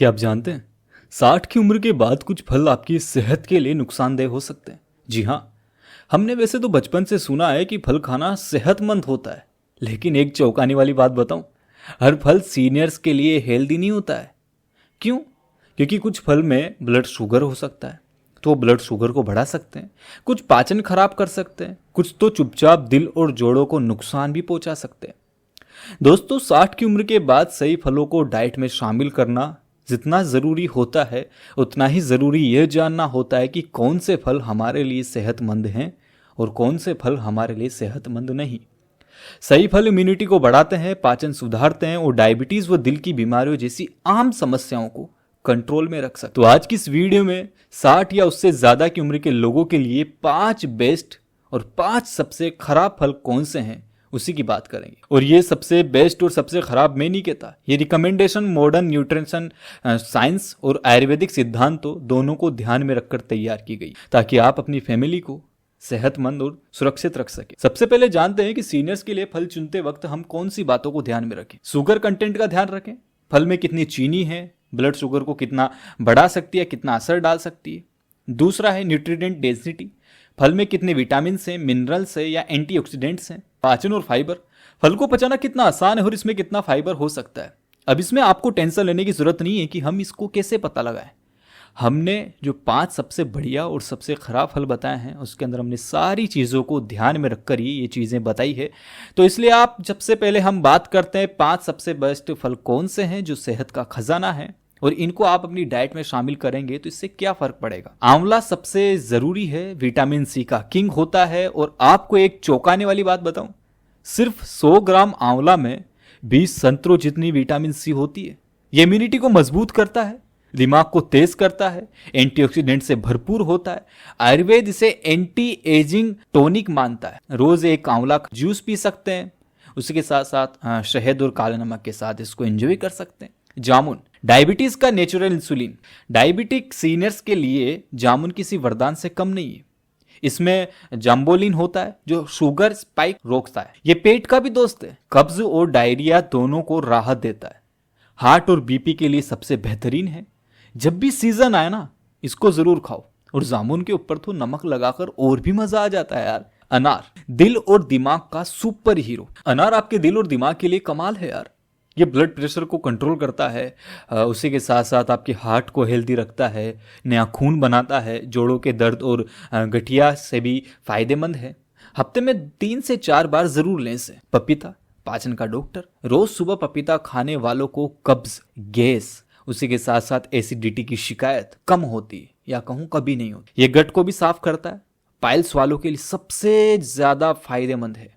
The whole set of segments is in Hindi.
क्या आप जानते हैं 60 की उम्र के बाद कुछ फल आपकी सेहत के लिए नुकसानदेह हो सकते हैं। जी हाँ, हमने वैसे तो बचपन से सुना है कि फल खाना सेहतमंद होता है, लेकिन एक चौंकाने वाली बात बताऊं, हर फल सीनियर्स के लिए हेल्दी नहीं होता है। क्यों? क्योंकि कुछ फल में ब्लड शुगर हो सकता है, तो वो ब्लड शुगर को बढ़ा सकते हैं, कुछ पाचन खराब कर सकते हैं, कुछ तो चुपचाप दिल और जोड़ों को नुकसान भी पहुंचा सकते हैं। दोस्तों, 60 की उम्र के बाद सही फलों को डाइट में शामिल करना जितना ज़रूरी होता है, उतना ही ज़रूरी यह जानना होता है कि कौन से फल हमारे लिए सेहतमंद हैं और कौन से फल हमारे लिए सेहतमंद नहीं। सही फल इम्यूनिटी को बढ़ाते हैं, पाचन सुधारते हैं और डायबिटीज़ व दिल की बीमारियों जैसी आम समस्याओं को कंट्रोल में रख सकते। तो आज की इस वीडियो में 60 या उससे ज़्यादा की उम्र के लोगों के लिए 5 बेस्ट और 5 सबसे खराब फल कौन से हैं उसी की बात करेंगे। और ये सबसे बेस्ट और सबसे खराब मैं नहीं कहता, ये रिकमेंडेशन मॉडर्न न्यूट्रिशन साइंस और आयुर्वेदिक सिद्धांतों दोनों को ध्यान में रखकर तैयार की गई, ताकि आप अपनी फैमिली को सेहतमंद और सुरक्षित रख सके। सबसे पहले जानते हैं कि सीनियर्स के लिए फल चुनते वक्त हम कौन सी बातों को ध्यान में रखें। शुगर कंटेंट का ध्यान रखें, फल में कितनी चीनी है, ब्लड शुगर को कितना बढ़ा सकती है, कितना असर डाल सकती है। दूसरा है न्यूट्रिएंट डेंसिटी, फल में कितने विटामिन हैं, मिनरल्स है या एंटीऑक्सीडेंट्स हैं। पाचन और फाइबर, फल को पचाना कितना आसान है और इसमें कितना फाइबर हो सकता है। अब इसमें आपको टेंशन लेने की जरूरत नहीं है कि हम इसको कैसे पता लगाएं। हमने जो 5 सबसे बढ़िया और सबसे खराब फल बताए हैं, उसके अंदर हमने सारी चीज़ों को ध्यान में रखकर ही ये चीज़ें बताई है। तो इसलिए आप सबसे पहले हम बात करते हैं 5 सबसे बेस्ट फल कौन से हैं जो सेहत का खजाना है, और इनको आप अपनी डाइट में शामिल करेंगे तो इससे क्या फर्क पड़ेगा। आंवला सबसे जरूरी है, विटामिन सी का किंग होता है। और आपको एक चौंकाने वाली बात बताऊं, सिर्फ 100 ग्राम आंवला में 20 संतरों जितनी विटामिन सी होती है। ये इम्यूनिटी को मजबूत करता है, दिमाग को तेज करता है, एंटीऑक्सीडेंट से भरपूर होता है। आयुर्वेद इसे एंटी एजिंग टॉनिक मानता है। रोज एक आंवला का जूस पी सकते हैं, उसके साथ साथ शहद और काले नमक के साथ इसको एंजॉय कर सकते हैं। जामुन, डायबिटीज का नेचुरल इंसुलिन। डायबिटिक सीनियर्स के लिए जामुन किसी वरदान से कम नहीं है। इसमें जाम्बोलिन होता है जो शुगर स्पाइक रोकता है। ये पेट का भी दोस्त है, कब्ज और डायरिया दोनों को राहत देता है। हार्ट और बीपी के लिए सबसे बेहतरीन है। जब भी सीजन आए ना, इसको जरूर खाओ। और जामुन के ऊपर तो नमक लगाकर और भी मजा आ जाता है यार। अनार, दिल और दिमाग का सुपर हीरो। अनार आपके दिल और दिमाग के लिए कमाल है यार। ये ब्लड प्रेशर को कंट्रोल करता है, उसी के साथ साथ आपके हार्ट को हेल्दी रखता है, नया खून बनाता है, जोड़ों के दर्द और गठिया से भी फायदेमंद है। हफ्ते में 3 से 4 बार जरूर लें इसे। पपीता, पाचन का डॉक्टर। रोज सुबह पपीता खाने वालों को कब्ज, गैस, उसी के साथ साथ एसिडिटी की शिकायत कम होती है, या कहूँ कभी नहीं होती। ये गट को भी साफ करता है। पाइल्स वालों के लिए सबसे ज्यादा फायदेमंद है,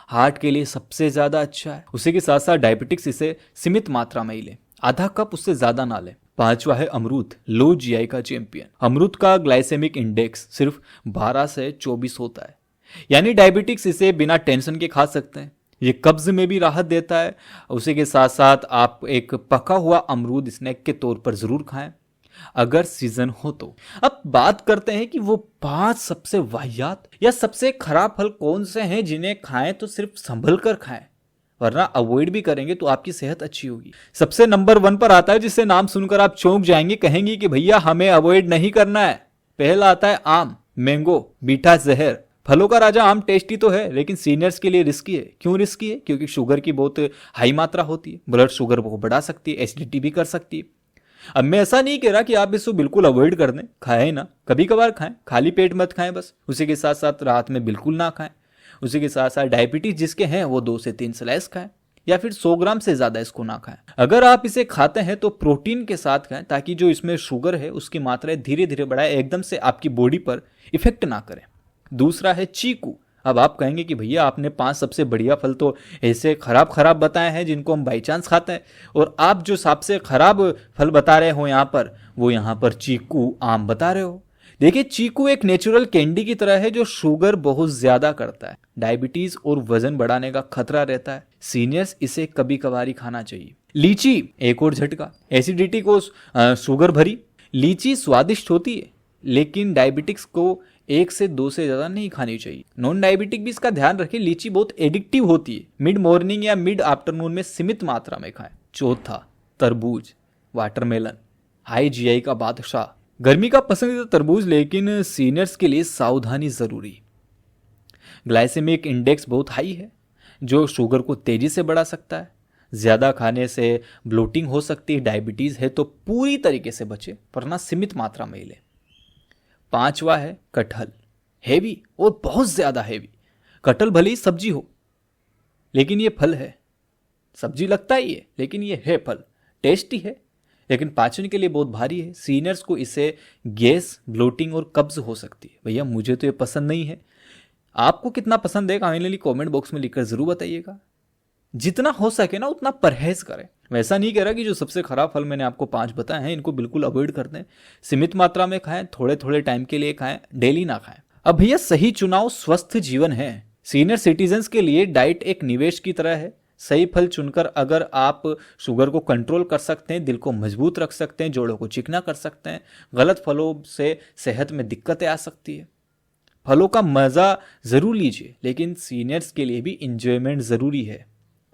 हार्ट के लिए सबसे ज्यादा अच्छा है। उसी के साथ साथ डायबिटिक्स इसे सीमित मात्रा में ही ले, आधा कप उससे ज्यादा ना ले। 5वां है अमरूद, लो जीआई का चैंपियन। अमरूद का ग्लाइसेमिक इंडेक्स सिर्फ 12 से 24 होता है, यानी डायबिटिक्स इसे बिना टेंशन के खा सकते हैं। ये कब्ज में भी राहत देता है। उसी के साथ साथ आप एक पका हुआ अमरूद स्नैक के तौर पर जरूर खाएं अगर सीजन हो तो। अब बात करते हैं कि वो 5 सबसे वाहियात या सबसे खराब फल कौन से हैं जिन्हें खाएं तो सिर्फ संभल कर खाएं, वरना अवॉइड भी करेंगे तो आपकी सेहत अच्छी होगी। सबसे नंबर 1 पर आता है, जिससे नाम सुनकर आप चौंक जाएंगे, कहेंगे कि भैया हमें अवॉइड नहीं करना है। पहला आता है आम, मैंगो, मीठा जहर। फलों का राजा आम टेस्टी तो है, लेकिन सीनियर्स के लिए रिस्की है। क्यों रिस्की है? क्योंकि शुगर की बहुत हाई मात्रा होती है, ब्लड शुगर को बढ़ा सकती है, एसिडिटी भी कर सकती है। अब मैं ऐसा नहीं कह रहा कि आप इसको बिल्कुल अवॉइड कर दें, खाएं ना, कभी कभार खाएं, खाली पेट मत खाएं बस। उसी के साथ साथ रात में बिल्कुल ना खाएं। उसी के साथ साथ डायबिटीज जिसके हैं वो 2 से 3 स्लाइस खाएं, या फिर 100 ग्राम से ज्यादा इसको ना खाएं। अगर आप इसे खाते हैं तो प्रोटीन के साथ खाएं, ताकि जो इसमें शुगर है उसकी मात्रा धीरे धीरे बढ़ाए, एकदम से आपकी बॉडी पर इफेक्ट ना करे। दूसरा है चीकू। अब आप कहेंगे कि भैया आपने 5 सबसे बढ़िया फल तो ऐसे खराब बताए हैं जिनको हम बाई चांस खाते हैं, और आप जो सबसे खराब फल बता रहे हो यहाँ पर, वो यहाँ पर चीकू, आम बता रहे हो। देखिए, चीकू एक नेचुरल कैंडी की तरह है जो शुगर बहुत ज्यादा करता है, डायबिटीज और वजन बढ़ाने का खतरा रहता है। सीनियर्स इसे कभी कभार खाना चाहिए। लीची, एक और झटका, एसिडिटी को शुगर भरी। लीची स्वादिष्ट होती है, लेकिन डायबिटिक्स को 1 से 2 से ज्यादा नहीं खानी चाहिए। नॉन डायबिटिक भी इसका ध्यान रखें, लीची बहुत एडिक्टिव होती है। मिड मॉर्निंग या मिड आफ्टरनून में सीमित मात्रा में खाएं। चौथा, तरबूज, वाटरमेलन, हाई जीआई का बादशाह, गर्मी का पसंदीदा तरबूज, लेकिन सीनियर्स के लिए सावधानी जरूरी। ग्लाइसेमिक इंडेक्स बहुत हाई है जो शुगर को तेजी से बढ़ा सकता है। ज़्यादा खाने से ब्लोटिंग हो सकती है। डायबिटीज़ है तो पूरी तरीके से बचे, वरना सीमित मात्रा में ही लें। 5वां है कटहल, हेवी और बहुत ज़्यादा हेवी। कटहल भले ही सब्जी हो लेकिन ये फल है। सब्जी लगता ही है लेकिन ये है फल, टेस्टी है लेकिन पाचन के लिए बहुत भारी है। सीनियर्स को इसे गैस, ब्लोटिंग और कब्ज हो सकती है। भैया मुझे तो ये पसंद नहीं है। आपको कितना पसंद है फाइनली कमेंट बॉक्स में लिखकर जरूर बताइएगा। जितना हो सके ना उतना परहेज करें। वैसा नहीं कह रहा कि जो सबसे खराब फल मैंने आपको 5 बताए हैं इनको बिल्कुल अवॉइड कर दें। सीमित मात्रा में खाएं, थोड़े थोड़े टाइम के लिए खाएं, डेली ना खाएं। अब भैया सही चुनाव स्वस्थ जीवन है। सीनियर सिटीजन्स के लिए डाइट एक निवेश की तरह है। सही फल चुनकर अगर आप शुगर को कंट्रोल कर सकते हैं, दिल को मजबूत रख सकते हैं, जोड़ों को चिकना कर सकते हैं। गलत फलों से सेहत में दिक्कतें आ सकती है। फलों का मज़ा ज़रूर लीजिए लेकिन सीनियर्स के लिए भी इंजॉयमेंट ज़रूरी है।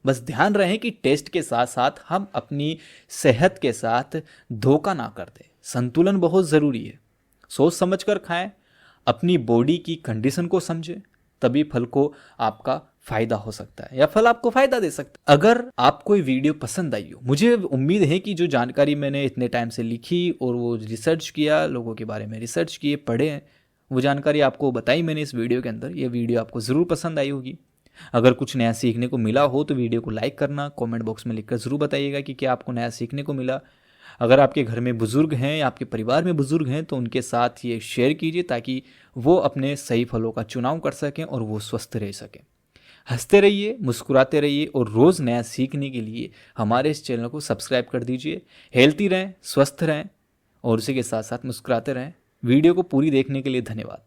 बस ध्यान रहे कि टेस्ट के साथ साथ हम अपनी सेहत के साथ धोखा ना कर दें। संतुलन बहुत ज़रूरी है। सोच समझ कर खाएं, अपनी बॉडी की कंडीशन को समझें, तभी फल को आपका फायदा हो सकता है या फल आपको फायदा दे सकता है। अगर आपको ये वीडियो पसंद आई हो, मुझे उम्मीद है कि जो जानकारी मैंने इतने टाइम से लिखी और वो रिसर्च किया, लोगों के बारे में रिसर्च किए, पढ़े हैं, वो जानकारी आपको बताई मैंने इस वीडियो के अंदर। ये वीडियो आपको ज़रूर पसंद आई होगी। अगर कुछ नया सीखने को मिला हो तो वीडियो को लाइक करना, कमेंट बॉक्स में लिखकर ज़रूर बताइएगा कि क्या आपको नया सीखने को मिला। अगर आपके घर में बुज़ुर्ग हैं या आपके परिवार में बुज़ुर्ग हैं तो उनके साथ ये शेयर कीजिए ताकि वो अपने सही फलों का चुनाव कर सकें और वो स्वस्थ रह सकें। हंसते रहिए, मुस्कुराते रहिए और रोज़ नया सीखने के लिए हमारे इस चैनल को सब्सक्राइब कर दीजिए। हेल्थी रहें, स्वस्थ रहें और उसी के साथ साथ मुस्कुराते रहें। वीडियो को पूरी देखने के लिए धन्यवाद।